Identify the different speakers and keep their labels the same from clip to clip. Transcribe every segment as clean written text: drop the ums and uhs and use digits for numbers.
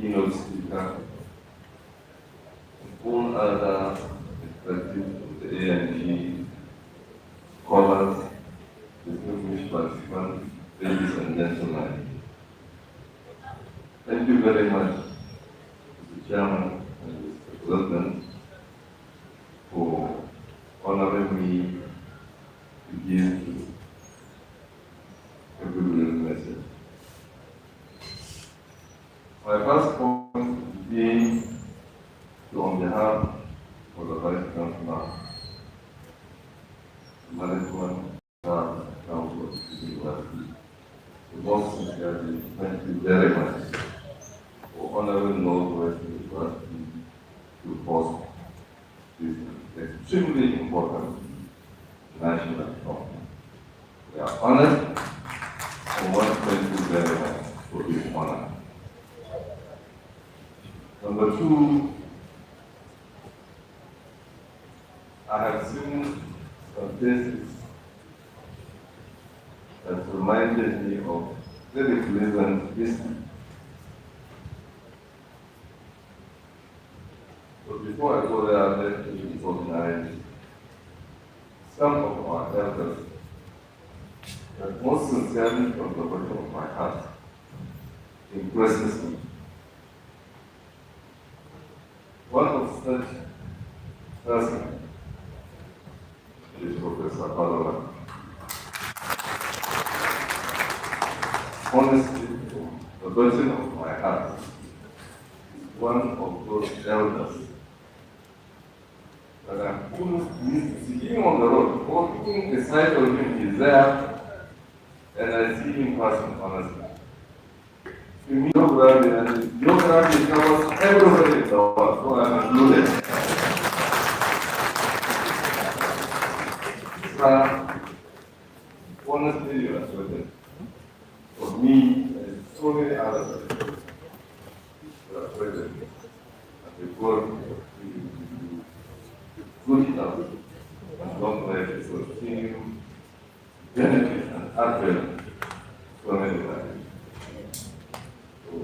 Speaker 1: keynote speaker, all other expertise of the ANG, scholars, distinguished participants, ladies and gentlemen. Thank you very much, Mr. Chairman and Mr. President, for honoring me to give a goodwill message. My first point would be to, on behalf of the Vice Chancellor, the management staff, council of the university, to most sincerely thank you very much for honoring Northwest University to host this extremely important national conference. We are honored and want to thank you very much for this honor. Number two, I have seen some faces that reminded me of very pleasant history. So before I go there, let me recognize some of our elders that most sincerely from the bottom of my heart impresses me. One of such person is Professor Palola. Honestly, from the bottom of my heart, is one of those elders that I'm almost pleased to see him on the road, walking beside of him, he's there, and I see him passing honestly. To me, geography covers everybody in the world, so I'm included. Honestly, you are certain. For me, and so many others, you are certain. And before you good enough, and long life is continue, benefit and advent for many lives. So,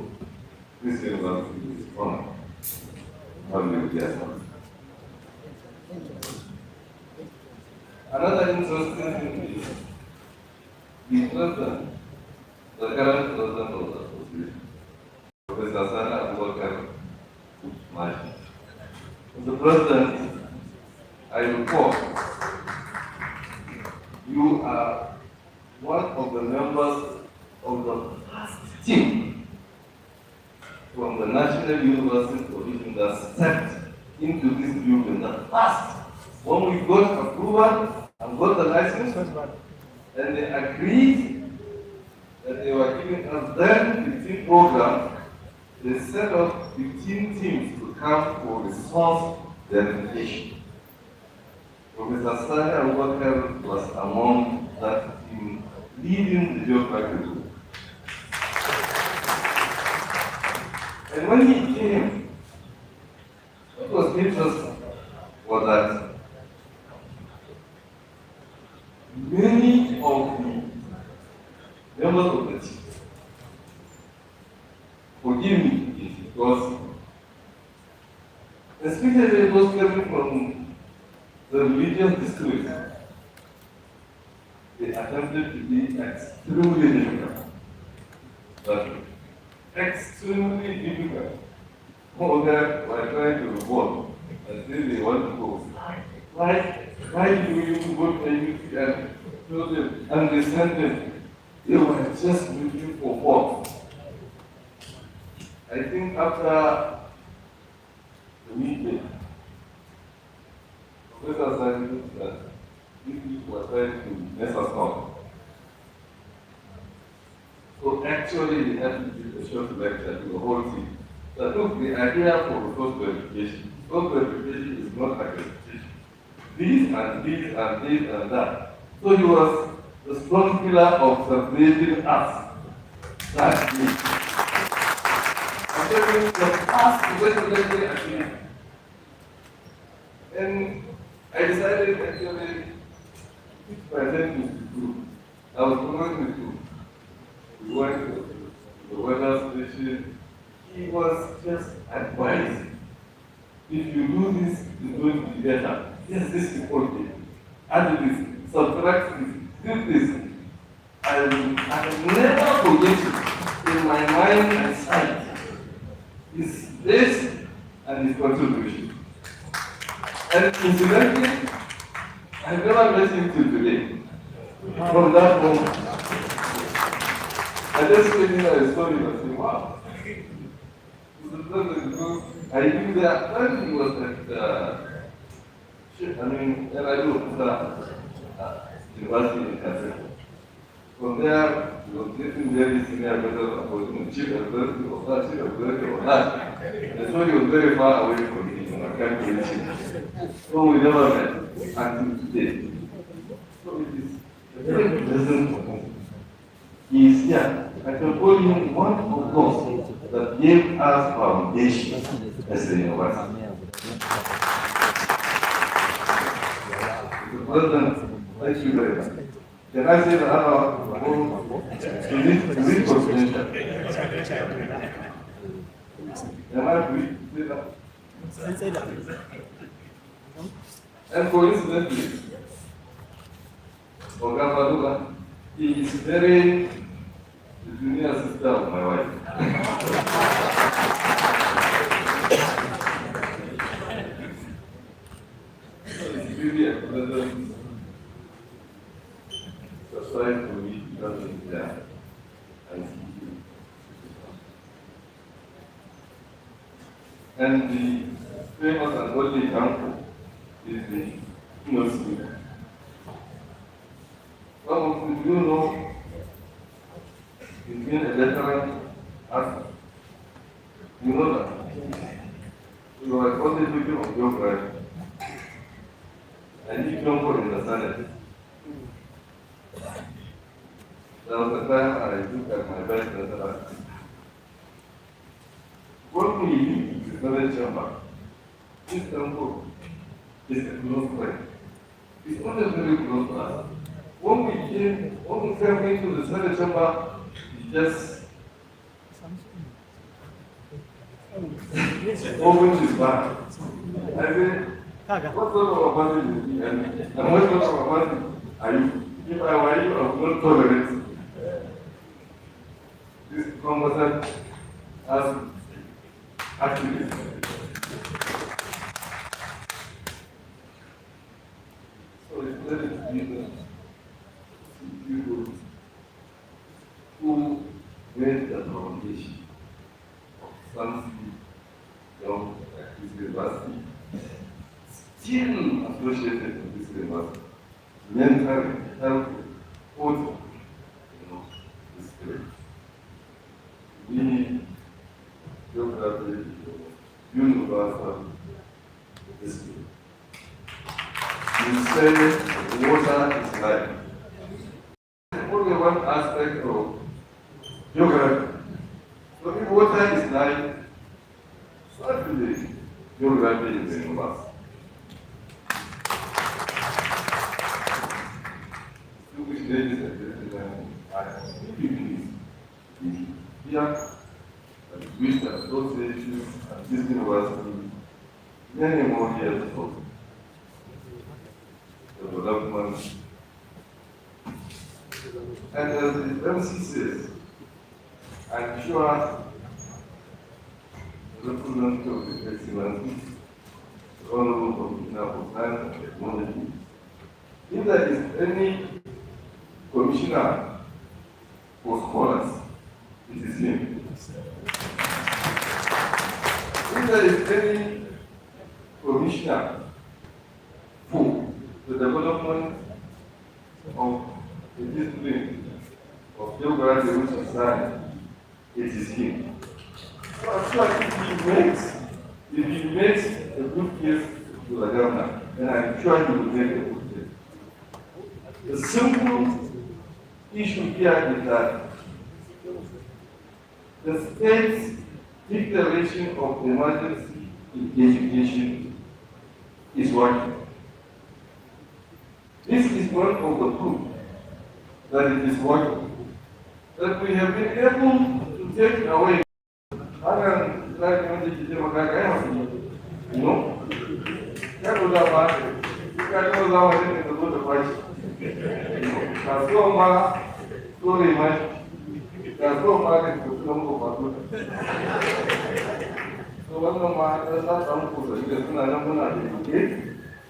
Speaker 1: this university is honor. Hallelujah. Another interesting thing is the president, the current president of the association, Professor Sana Abubakar Maji. The president, I report, you are one of the members of the first team from the National University Provision that stepped into this building, the first. When we got approval and got the license, and they agreed that they were giving us then 15 programs, they set up 15 teams to come for resource verification. Professor Sani Abubakar was among that team leading the geography group. And when he came, what was interesting was that many of the members of the team, forgive me, because especially those coming from the religious districts, they attempted to be extremely difficult. But extremely difficult. More than were trying to revolt and say they want to go. Why do you go to AUC and tell them and they send them? They were just looking for what? I think after the meeting, Professor Sani that these people were trying to mess us up. So actually, they had to give a short lecture to the whole team. That look, the idea for resource verification. Resource verification is not accreditation. This and this and this and that. So he was the strong pillar of separating us. That's me. And then we were asked to get the lecture again. And I decided actually, by then to do. I was going with you. We went to the weather station, he was just advising. If you do this, it's going to be better. Yes, this is okay. Add this, subtract this, do this. I never forget it in my mind and sight. His this and his contribution. And incidentally, I never met him till today. From that moment, I just told him a story and I said, wow. I knew that when he was at, university in Kassel. From there, he was getting very senior level opportunity, chief executive of that, chief executive of that. And so he was very far away from me, and I can't reach him. So we never met until today. So it is a very pleasant. He is here. I can call him one of those that gave us foundation as a university. Mr. President, thank you very much. Can I say the other is it confidential? Am I free to say that? And coincidentally, Oga Maduga, he is very the junior sister of my wife. So it's really a pleasant surprise for me to come in there and see you. And the famous and only uncle is the Muslim. Some of you know he's been a veteran actor. You know that. You are only victim of your crime. And you don't go in the Senate. There was a time I took at my best veteran. When we leave the Senate chamber, this uncle is a close friend. He's not a very close to us. When we came into the Senate chamber, he just opened his back. I said, what sort of a person is he? And what sort of a person are you? If I were you, I would not tolerate this conversation as activist. So it's very difficult. People who made the foundation of something young at this university, still associated with this university, mentally, healthy, both, the spirit. We geography, universal history. You say water is life. Only one aspect of geography. So if water is life, certainly geography is the universe. Distinguished ladies and gentlemen, I please here with the association at this university many more years ago. The development. And as the MC says, I'm sure the representative of the Excellency, the Honorable Commissioner for Science and Technology, if there is any commissioner for scholars, it is him. If there is any commissioner for the development of the discipline of geography, which is science, it is him. So I'm sure if he makes a good case to the governor, then I'm sure he will make a good case. The simple issue here is that the state's declaration of emergency in education is working. This is one of the proof that it is working. That we have been able to take away hakan za ka wanda ke taimaka ka yi haƙuri no ya ko za ba ka taɓa zama ne ka zo da fashi kasuwan ma dole ma kasuwan ma ne ka tunan ko ba to wannan ma ɗan sa samu kusa da suna nan muna da ke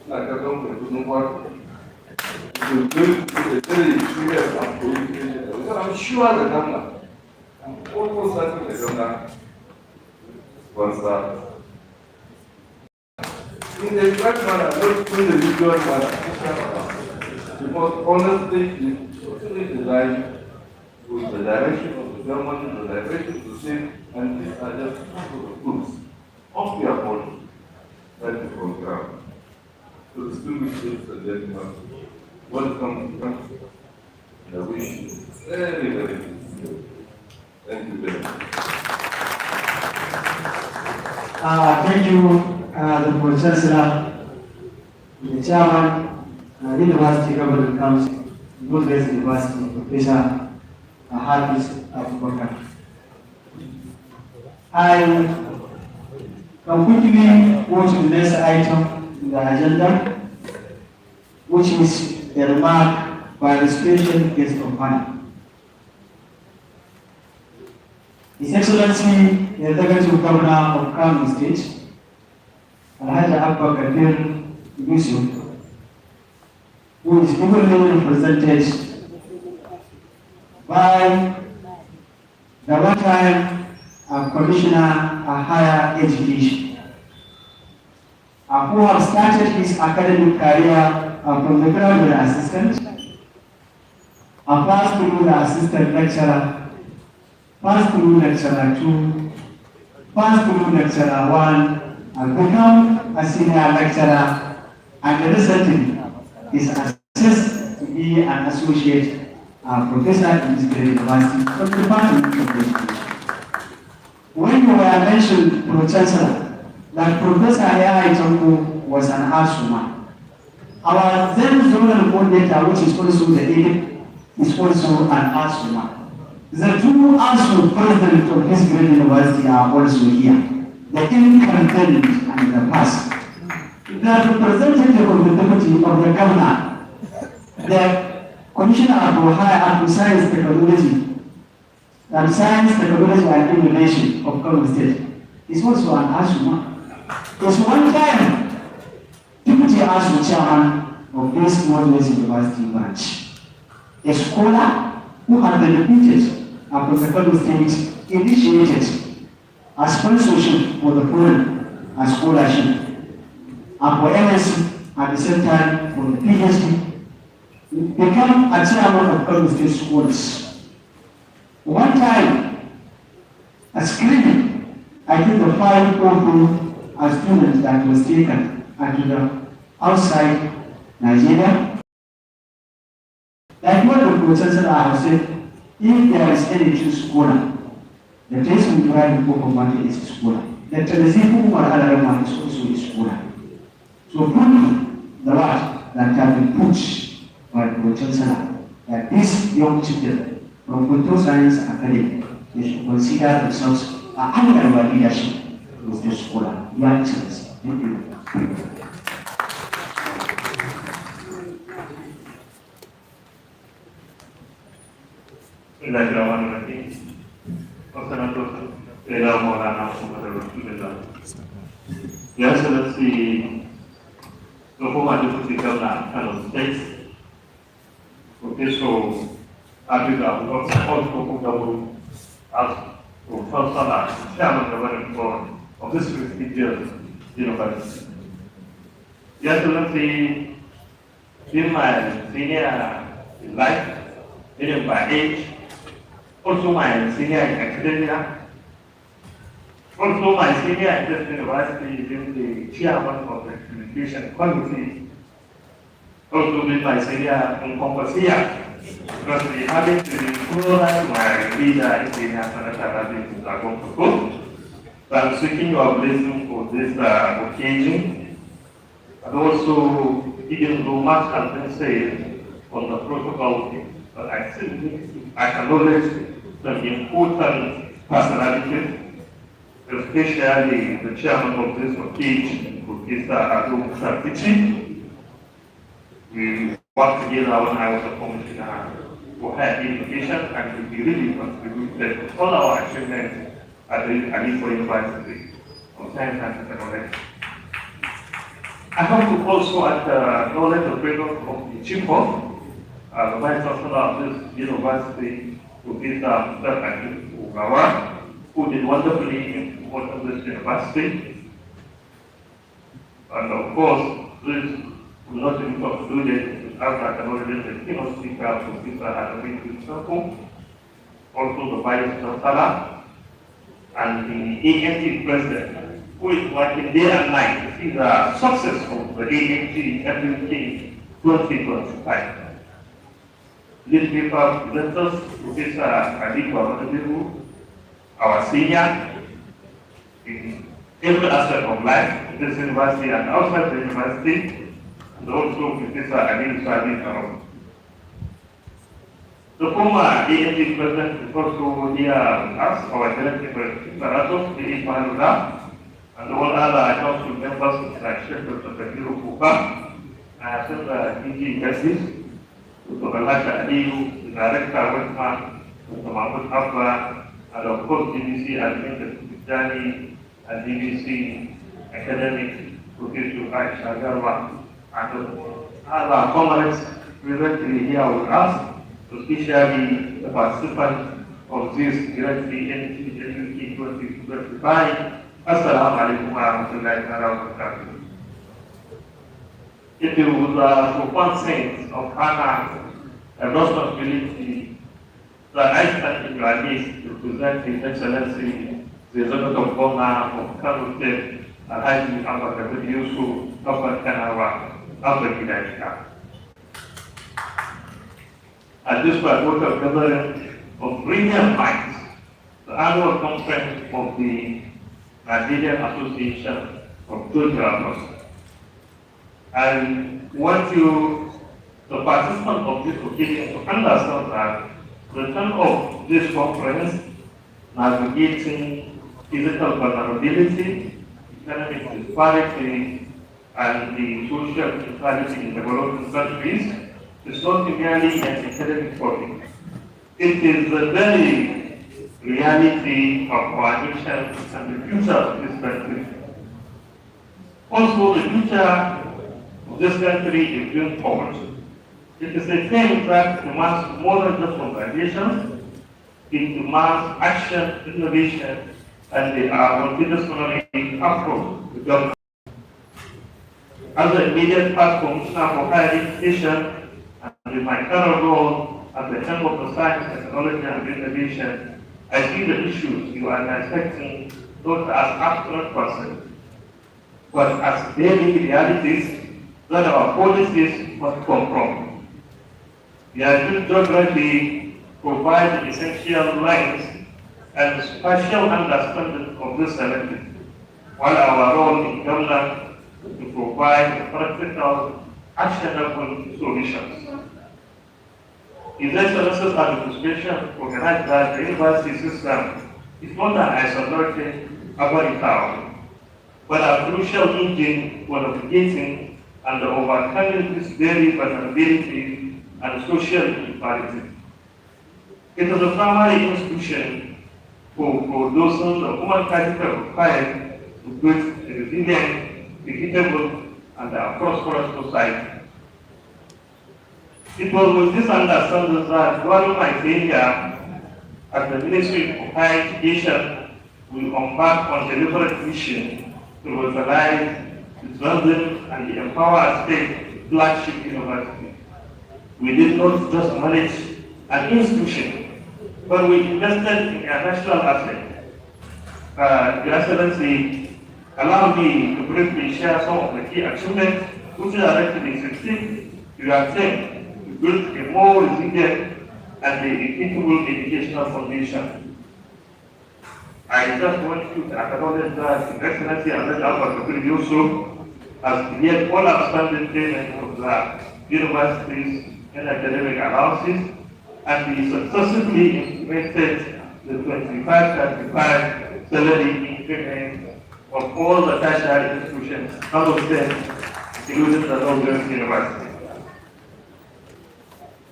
Speaker 1: suna kallon mai kudin kwato to duk da tsere shirya a koyi da wasu na shiwa da gamna almost something they don't have sponsor. In the exact manner, not in the visual manner, because honestly, it's totally designed with the direction of the government, the direction of the state, and these are just the groups of their body that is on ground. So the students and gentlemen, welcome to country. I wish you very, very good. Thank you very much.
Speaker 2: Thank you, the Pro-Chancellor, the Chairman, the University Government Council, Northwest University, Professor Hafiz Abubakar. I can quickly go to the next item in the agenda, which is a remark by the special guest of honor. His Excellency, the Executive Governor of Kano State, Alhaji Abba Kabir Yusuf, who is equally represented by the one-time Commissioner of Higher Education, who have started his academic career from the graduate assistant, passed through the assistant lecturer, passed through lecturer 2, passed through lecturer 1, and become a senior lecturer, and recently is assessed to be an associate professor in this great university from the Department of Education. When you were mentioned, Pro-Chancellor, that Professor Yahya Itanko was an arts woman, our then zonal coordinator, which is also the AID, is also an arts woman. The two also president of this great university are also here. The incumbent and the past. The representative of the deputy of the governor, the commissioner for higher science technology and innovation of Kano State is also an ASUMA. It's one time deputy ASU chairman of this Northwest University branch. A scholar who had benefited from the Kano State initiated a sponsorship for the foreign scholarship and for MSc at the same time for the PhD, become a chairman of Kano State schools. One time, a screening, I think the 5 students that was taken to the outside Nigeria. Like what the Pro-Chancellor has said, if there is any true scholar, the place we try to go about is a scholar. The Telezifu Marhalarama is also a scholar. So prove the word that can be pushed by the Pro-Chancellor that these young children from Kultur Science Academy, they should consider themselves under our leadership with the scholar. Your Excellency. Thank you.
Speaker 3: Your Excellency, the former Deputy Governor of Kano State, Professor Abdul Abubakar, as Professor and Chairman of the Governing Board of this prestigious university. Your Excellency, in my senior life, in my age, also my senior in academia, also my senior at this university is the chairman of the communication committee, also with my senior in Compasia, because we having to include my leader in the National Academy in Zagon. So I'm seeking your blessing for this occasion, and also even though much has been said on the protocol, but I still think I acknowledge the important personalities especially the chairman of this occasion, Professor Adu Sapichi. We worked together when I was a commissioner for higher education, and we really contributed to all our achievements at the Alipo University of Science and Technology. I have to also acknowledge the presence of the chief of the vice chancellor of this university, Professor Mr. Ugawa, who did wonderfully in supporting this university. And of course, this will not be concluded without acknowledging the keynote speaker, Professor Adamini Sako, also the vice chancellor, and the AMT president, who is working day and night to see the success of the AMT FUK 2025. This paper presenters Professor Aliko Amadabiru, our senior in every aspect of life in this university and outside the university, and also Professor Adil Sadi Karam. The former AMT president is also here with us, our director, Saratos, the Ismailullah, and all other council members like Sheikh Dr. Kabiru Kuka, Senator D.G. Justice, Dr. Alasha Aliyu, the Director Westman, Dr. Mahmoud Abba, and of course DBC Admin Tijani, and DBC Academic Professor Aisha Garwa, and other comrades presently here with us, especially the participants of this directly NTWT 2025. Assalamu alaikum wa rahmatullahi wa barakatuh. It is with a profound sense of honor and responsibility that I stand in your midst to present His Excellency, the Executive Governor of Kano State, Alhaji Abubakar Yusuf, Dr. Kanawa, Abubakar. At this particular gathering of brilliant minds, the annual conference of the Nigerian Association of Geographers. I want you, the participants of this occasion, to understand that the term of this conference, navigating physical vulnerability, economic disparity, and the social inequality in developing countries, is not merely an academic topic. It is the very reality of our nation and the future of this country. Also, the future of this country is going forward. It is a thing that demands more than just conversations. It demands action, innovation, and they are multidisciplinary approach to government. As the immediate past commissioner for higher education and in my current role at the helm of the science, technology, and innovation, I see the issues you are dissecting not as abstract concepts, but as daily realities that our policies must confront. The Agricultural geography provides essential lines and spatial understanding of this element, while our role in government is to provide practical, actionable solutions. His Excellency's administration organized that the university system is not an isolated town, but a crucial engine for navigating and overcoming this very vulnerability and social inequality. It is a primary institution for producing the human capital required to build a resilient, equitable, and a prosperous society. It was with this understanding that during my tenure at the Ministry of Higher Education, we embarked on a deliberate mission to revitalize, strengthen, and empower our state flagship university. We did not just manage an institution, but we invested in a national asset. Your Excellency, allow me to briefly share some of the key achievements which directly succeed your attempt to build a more resilient and equitable educational foundation. I just want you to acknowledge that His Excellency Alhaji Abubakar Yusuf has cleared all outstanding payments of the university's and academic allowances, and he successfully implemented the 25-35 salary implement of all the tertiary institutions, none of them, including the Northern University.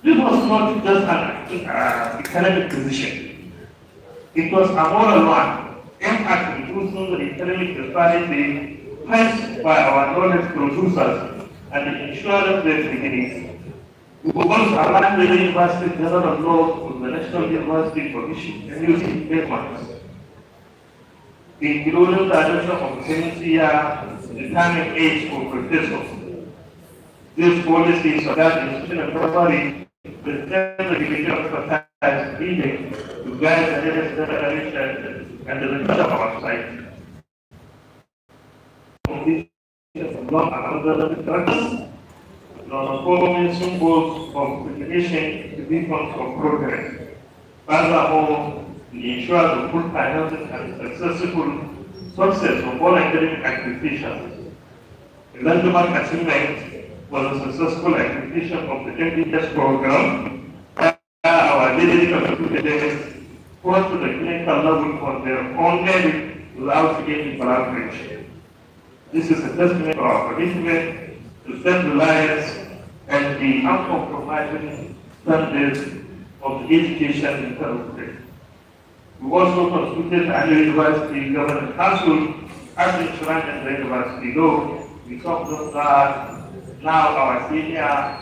Speaker 3: This was not just an academic decision. It was a moral one, aimed at reducing the economic disparity faced by our knowledge producers and ensuring their beginnings. We will also align with the University General Law with the National University Commission and using payments, including the adoption of the 70-year retirement age for professors. This policy is that institutional property will tell the division of expertise needed to guide the next generation and the future of our society. Following symbols of recognition to visions of progress. Furthermore, we ensure the full financing and successful success of all academic acquisitions. The landmark achievement was a successful acquisition of the MBS program, where our dedicated students go to the clinical level on their own merit without getting collaboration. This is a testament to our commitment to self-reliance and the uncompromising standards of education in country. We also consulted the University Government Council as enshrined in the university law. We talked about that now our senior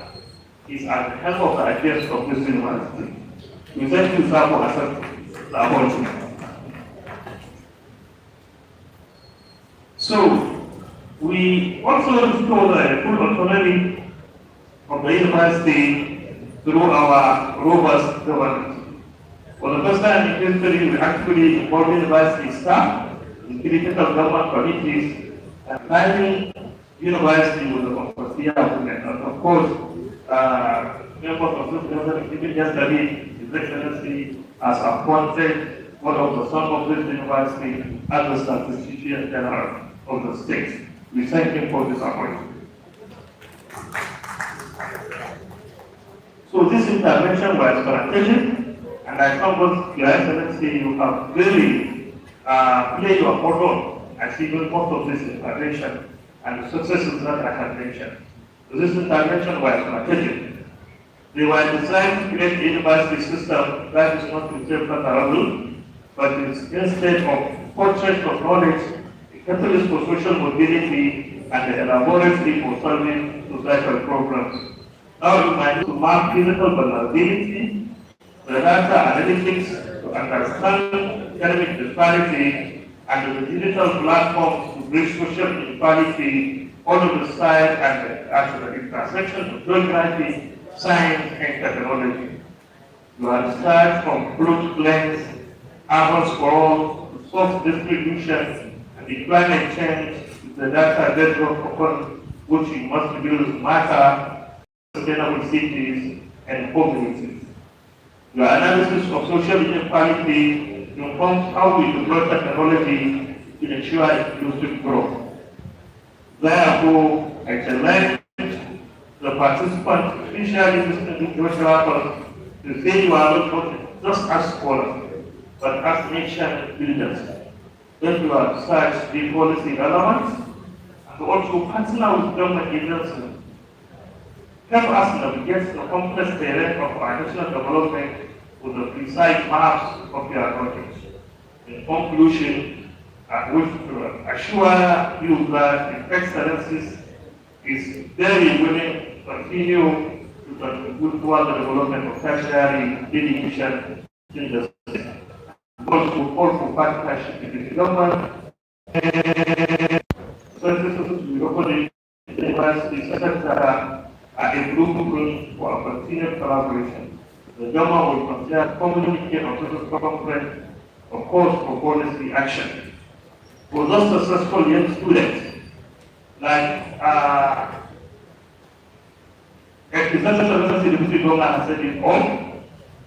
Speaker 3: is at the helm of the affairs of this university. We thank you, sir, for accepting the appointment. So, we also restore the full autonomy of the university through our robust governance. For the first time in history, we actually involve university staff in critical government committees and planning university with the consortia agreement. And of course, members of this government, even yesterday, His Excellency has appointed one of the sons of this university as the Statistician General of the state. We thank him for this appointment. So this intervention was strategic, and I come with Your Excellency, you have really played your part on achieving most of this intervention and the successes that I have mentioned. So this intervention was strategic. They were designed to create a university system that is not interpretable, but is instead of portrait of knowledge, a catalyst for social mobility, and the laboratory for solving societal problems. Now you might need to map physical vulnerability, the data analytics to understand academic disparity, and the digital platforms to bridge social inequality all of the side and the intersection of geography, science, and technology. You understand from fluid planes, urban sprawl, to soft distribution, and the climate change, the data bedrock upon which you must build matter, sustainable cities, and communities. Your analysis of social inequality informs how we deploy technology to ensure inclusive growth. Therefore, I challenge the participants, especially listening to rappers, to say you are not just as scholars, but as nation builders. That you are research the policy relevant, and also partner with government agencies. Help us navigate the complex terrain of our national development with the precise maps of your projects. In conclusion, I wish to assure you that the Excellencies is very willing to continue to contribute toward the development of tertiary education in the state. Also, call for partnership with the government. Services we operate in the university sector are a blueprint for our continued collaboration. The government will consider communicate on social conference, of course, for policy action. For those successful young students, like Excellency Deputy Governor has said it all,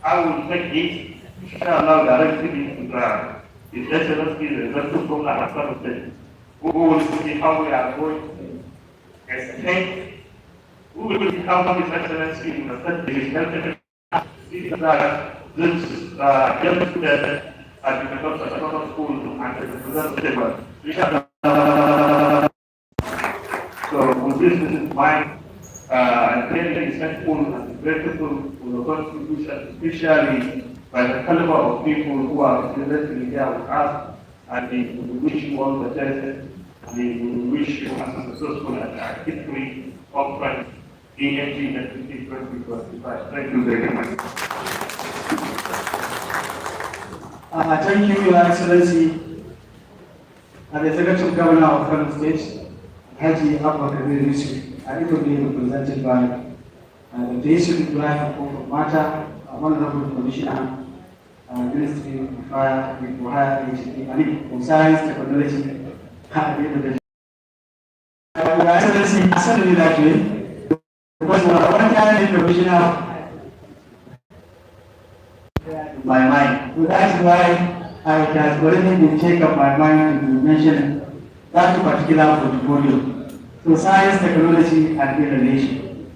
Speaker 3: I will take it, inshallah, directly into His Excellency the Executive Governor has said. We will see how we are going to extend. We will see how His Excellency will set his health see that this young student has been developed as a sort school and the representative. So with this in mind, I'm really thankful and grateful for the contribution, especially by the caliber of people who are representing here with us, and we wish you all the best. We wish you a successful and victory conference ENG and 2025. Thank you very much.
Speaker 2: Thank you, Your Excellency. The Executive Governor of Kano State, Haji Abba Kabir Yusuf, adequately represented by the District Drive of Mata, Honorable Commissioner, Ministry of Fire, of Science, Technology, Your Excellency, certainly that way, because one kind of Commissioner my mind. So that's why it has already been taken up my mind to mention that particular portfolio. So science, technology, and innovation.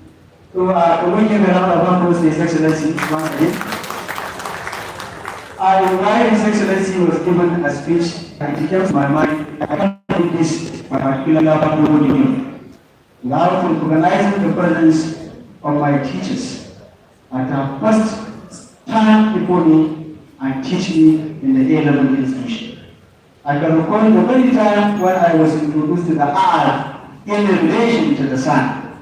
Speaker 2: So to give a round of applause to His Excellency once again. While His Excellency was given a speech, it came to my mind, I can't do this particular portfolio without recognizing the presence of my teachers at our first stand before me and teach me in the A-level institution. I can recall the very time when I was introduced to the R in relation to the sun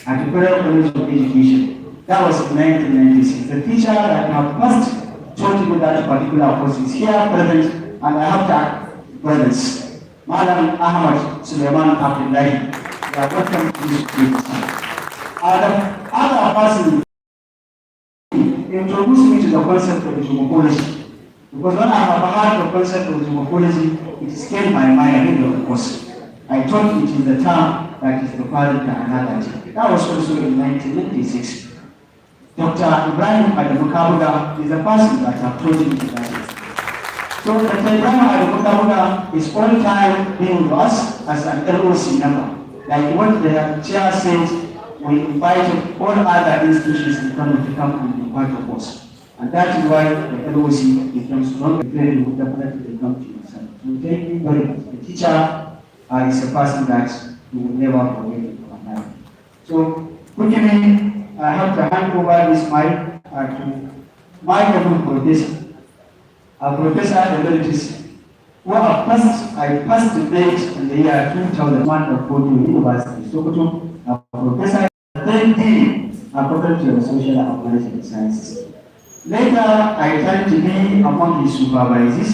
Speaker 2: at the Federal College of Education. That was in 1996. The teacher that had first taught me that particular course is here present, and I have that brothers. Madam Ahmad Suleiman Abdullahi. They are welcome to this place. Other person introduced me to the concept of geomorphology. Because when I have heard the concept of geomorphology, it escaped my mind, of course. I thought it is the term that is required to analogy. That was also in 1996. Dr. Ibrahim Adamu Kabuga is the person that have taught me that. So Dr. Ibrahim Adamu Kabuga is all time being with us as an LOC member. Like what the chair said, we invited all other institutions in Kano to come and be part of us. And that is why the LOC becomes stronger. Very good, definitely come to yourself. So thank you very much. The teacher is a person that you will never forget in our life. So quickly, I have to hand over this mic to my professor, Professor Emeritus, who I passed debate in the year 2001 at Purdue University, Sokoto, Professor Dean, according to the social and political sciences. Later, I turned to be among his supervisors.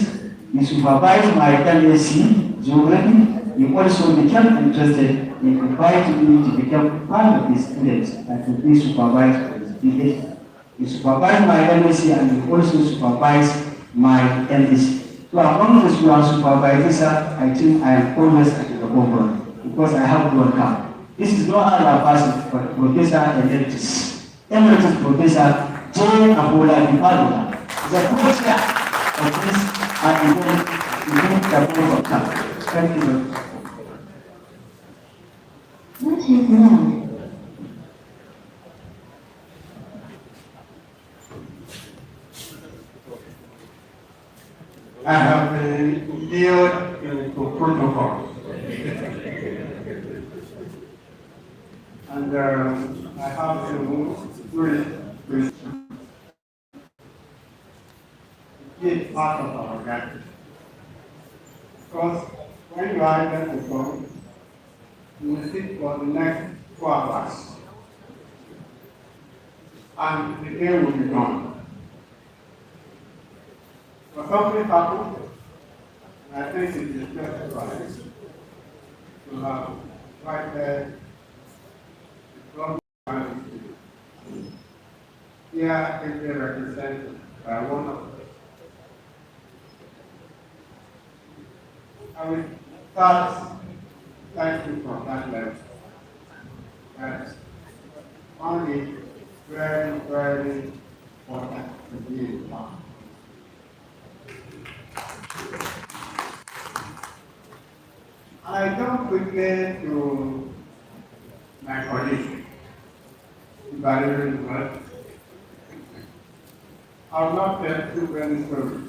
Speaker 2: He supervised my LAC geography. He also became interested in inviting me to become part of his students and to be supervised for his PhD. He supervised my LAC and he also supervised my MSc. So among the supervisors, I think I am always at the forefront because I have to come. This is no other person but Professor Emeritus Professor J. Abola Bipadula, the co-chair of this event the board of camp. Thank you very much.
Speaker 4: What is now?
Speaker 2: I have adhered to protocol. And I have to it's part of our practice. Because when you are able to go, you will sit for the next 2 hours. And the day will be gone. For something happened, and I think it is justified to have right there here is represented by one of them. I will start thanking for that level. That's only very, very important to be in mind. I come quickly to my colleague, Valerie Worth. I will not tell too many stories.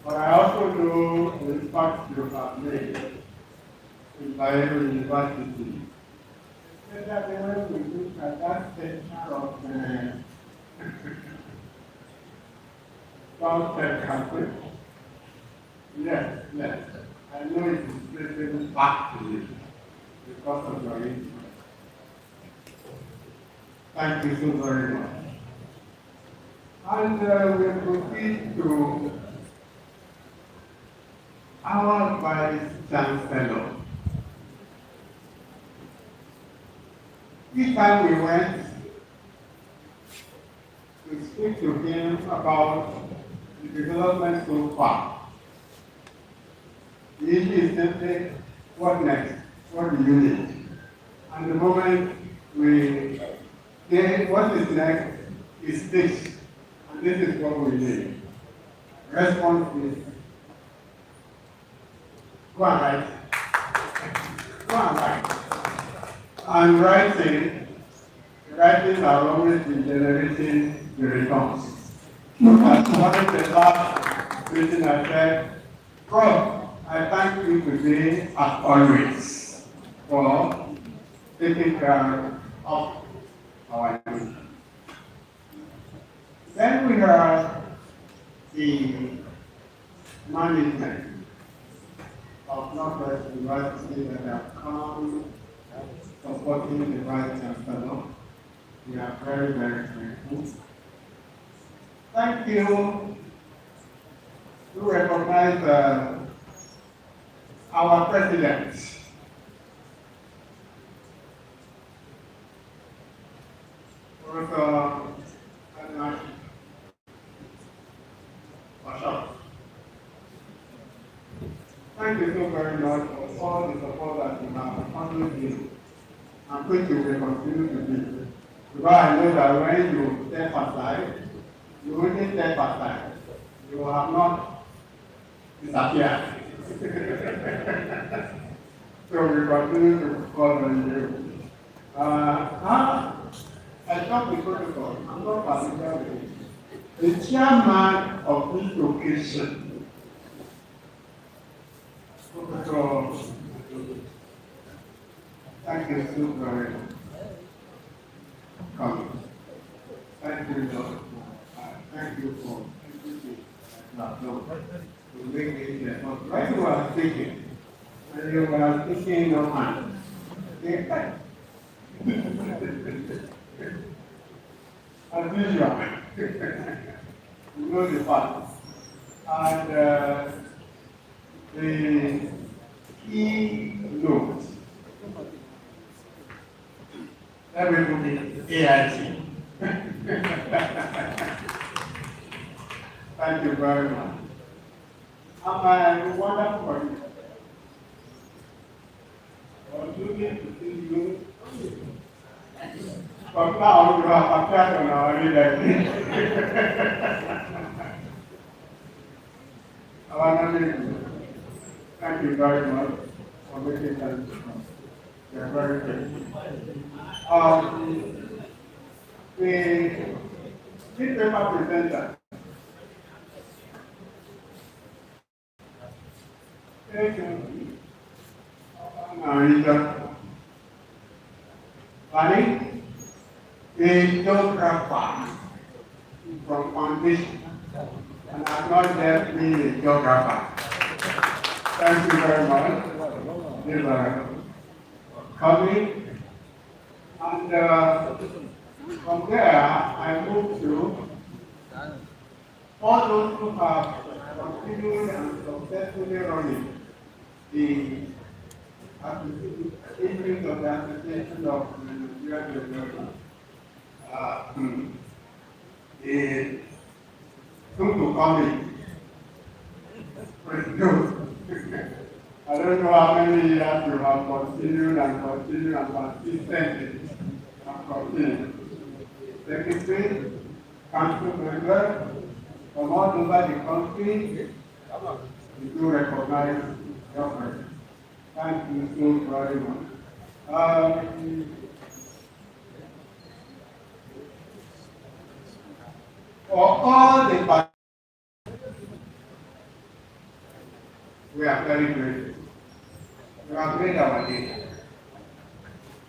Speaker 5: But I also know the impact you have made in Bayero University. Especially when we look at that center of South campus. Yes, yes. I know it is tracing back to it because of your interest. Thank you so very much. And we proceed to our Vice Chancellor. Each time we went to speak to him about the development so far, the issue is simply, what next? What do you need? And the moment we say what is next is this, and this is what we need. Response is, go and write. Go and write. And writing are always been generating the returns. As one of the last meeting I said, Prof, I thank you today as always for taking care of our needs. Then we have the management of Northwest University that have come supporting the Vice Chancellor. We are very, very grateful. Thank you to recognize our president. Professor Adnan Bashar. Thank you so very much for all the support that you have always given. I'm going to continue to do. Because I know that when you step aside, you only step aside. You have not disappeared. So we continue to call on you. I talk the protocol. I'm not familiar with it. The chairman of this occasion, Professor, thank you so very much. Coming. Thank you, Lord. Thank you for everything that you have done to make it there. But when you are speaking, and you were speaking in your mind, as usual, you know the fact. And the key note, everybody, AIT. Thank you very much. I'm wonderful. To see you. But now you have appeared on our leadership. Thank you very much for making time to come. You're very grateful. The newspaper presenter. Thank you. Funny, a geographer from foundation, and I'm not just being a geographer. Thank you very much. These are coming, and from there I move to all those who have continued and successfully running the increase of the Association of Nigerian Development. Soon to come in. I don't know how many years you have continued and continued and consistently and continued. Secretary, council members from all over the country, we do recognize your presence. Thank you so very much. For all the We are very grateful. You have made our day.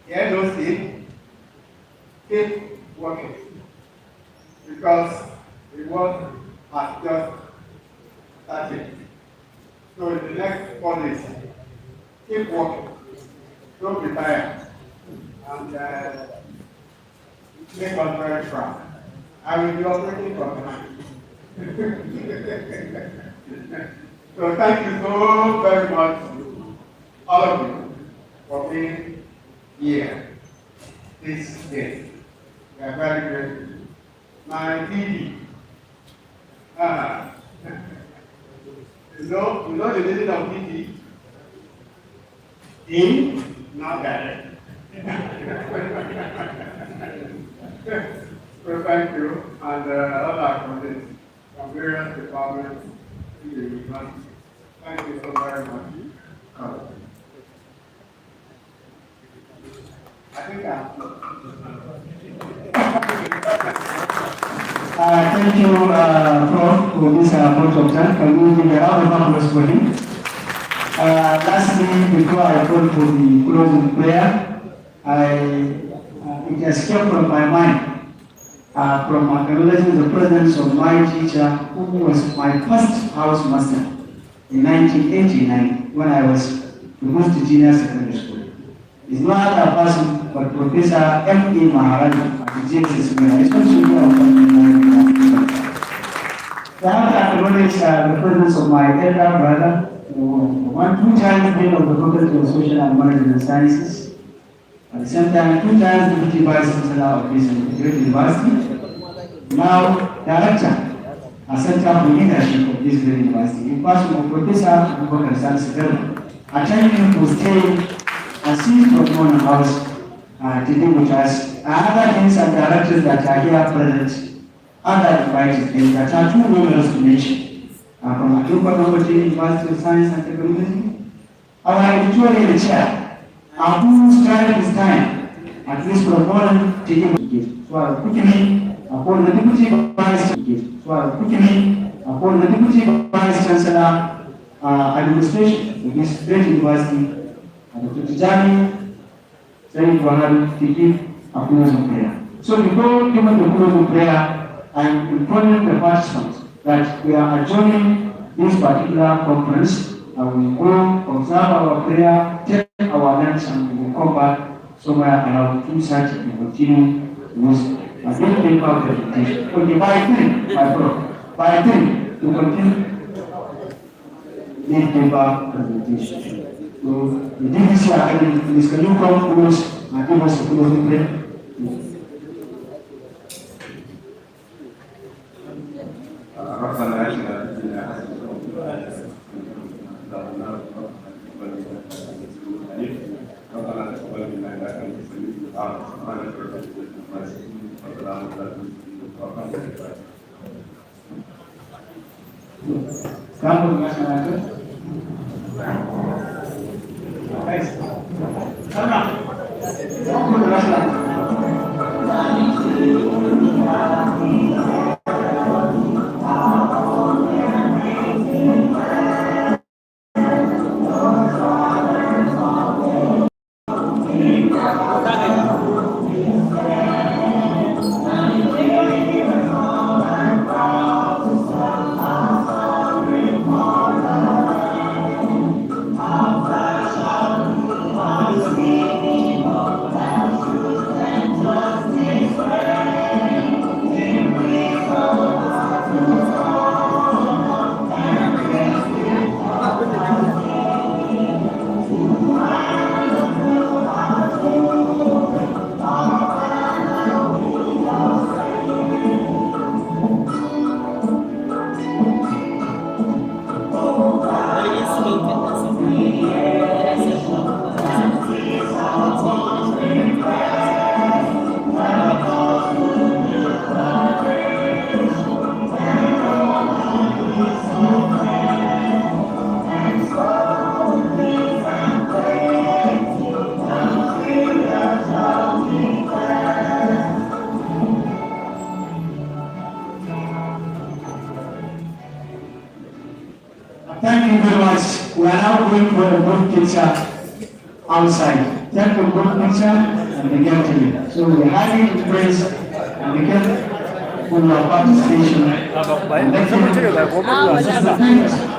Speaker 5: Hear those things, keep working. Because the work has just started. So in the next 4 days, keep working. Don't be tired. And make us very proud. I will be operating from tonight. So thank you so very much, all of you, for being here this day. We are very grateful. My DD, you know the meaning of DD? In, not direct. So thank you, and all our colleagues from various departments in the university. Thank you so very much. I think
Speaker 2: thank you, Prof, for this vote of thanks. Can we give a round of applause for him? Lastly, before I call for the closing prayer, it has come from my mind. From acknowledging the presence of my teacher, who was my first house master in 1989 when I was the most junior secondary school. It's no other person but Professor M.A. Maharaj at the JSS It's also I have to acknowledge the presence of my elder brother, two times dean of the Faculty of Social and Management Sciences. At the same time, 2 times Deputy Vice Chancellor of this great university. Now, Director, a Center for Leadership of this great university. In person of Professor Abubakar Sani, I thank you for staying and seeing from one house today with us. Other things and directors that are here present, other invited things that are too numerous to mention. From Atumba University of Science and Technology, our editorial chair, who started his time, at least from one taking gift. So I quickly upon the Deputy Vice gift. So I quickly upon the Deputy Vice Chancellor administration of this great university, Dr. Tijani, saying to Ahad to give a closing prayer. So before giving the closing prayer, I am informing the participants that we are adjourning this particular conference. We will go observe our prayer, take our lunch, and we will come back somewhere around 2:30 and continue with a great paper presentation. Okay, by 3, by 3, to continue this paper presentation. So the DVC Academy, please can you come close and give us a closing prayer? now going for a group picture outside. Take a group picture and begin to you. So we highly praise and begin for your participation. And let you